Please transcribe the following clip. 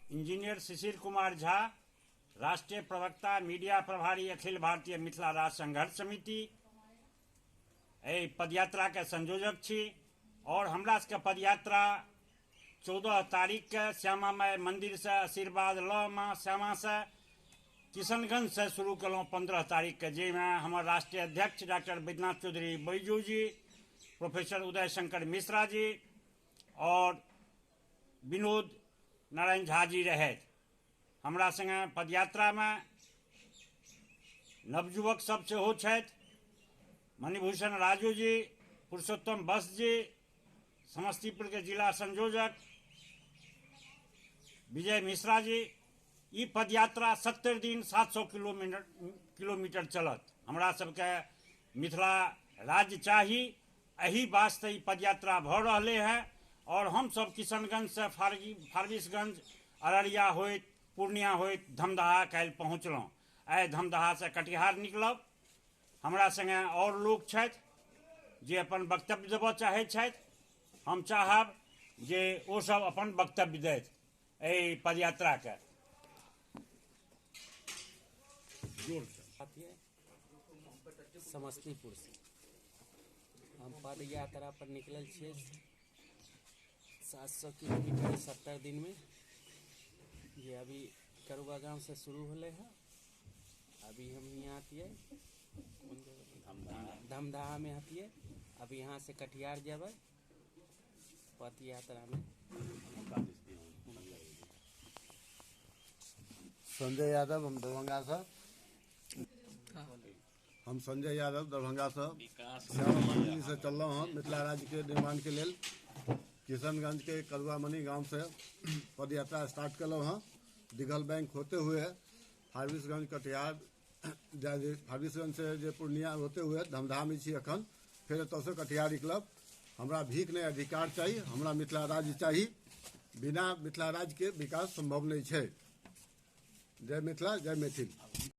Engineer Shishir Kumar Jha, राष्ट्रीय प्रवक्ता media प्रभारी अखिल भारतीय मिथिला राज्य संघर्ष समिति पदयात्रा के संयोजक छी। और हमरा सबके पदयात्रा 14 तारीख के श्यामा माई मंदिर से आशीर्वाद ल माँ श्यामा से किशनगंज से शुरू कलौं 15 तारीख के, जेमें हमर राष्ट्रीय अध्यक्ष डॉक्टर बैद्यनाथ चौधरी बैजू जी, प्रोफेसर उदय शंकर मिश्रा जी और विनोद नारायण झा जी रहे। हमरा संगे पदयात्रा में नवयुवक सब सेहो छथि, मणिभूषण राजू जी, पुरुषोत्तम बस जी, समस्तीपुर के जिला संयोजक विजय मिश्रा जी। ई पदयात्रा 70 दिन 700 किलोमीटर चलत। हमरा सबके मिथिला राज्य चाही, एही वास्ते ई पदयात्रा भ रहले है। और हम सब किशनगंज से फारबिसगंज, अररिया होइत, पूर्णिया होइत धमदाहा काल्हि पहुँचलहुँ। आइ धमदाहा से कटिहार निकलब। हमरा संगे और लोग छथि जे अपन वक्तव्य देबऽ चाहै छथि। हम चाहब जे ओ सब अपन वक्तव्य देथि एहि पदयात्रा के। समस्तीपुर से हम पद यात्रा पर निकलल छियै 700 किलोमीटर 70 दिन में। ये अभी करुआ गांव से शुरू होले है। अभी हम यहाँ आतिए धमदाहा में आतिए। अभी यहाँ से कटिहार जेबै पद यात्रा में। संजय यादव, हम दरभंगा से। हम संजय यादव दरभंगा से श्यामा मंदिर से चल रहा हूँ मिथिला राज्य के निर्माण के लिए। किशनगंज के करुआमणि गांव से पद यात्रा स्टार्ट कलौ हाँ। दिघल बैंक होते हुए फारबिसगंज कटिहार, फारबिसगंज से जे पूर्णिया होते हुए धमदाहा में छी अखन। फिर एतऽ से कटिहार निकलब। हमरा भीख नहीं अधिकार चाहिए, हमरा मिथिला राज्य चाहिए। बिना मिथिला राज्य के विकास संभव नहीं है। जय मिथिला, जय मैथिल।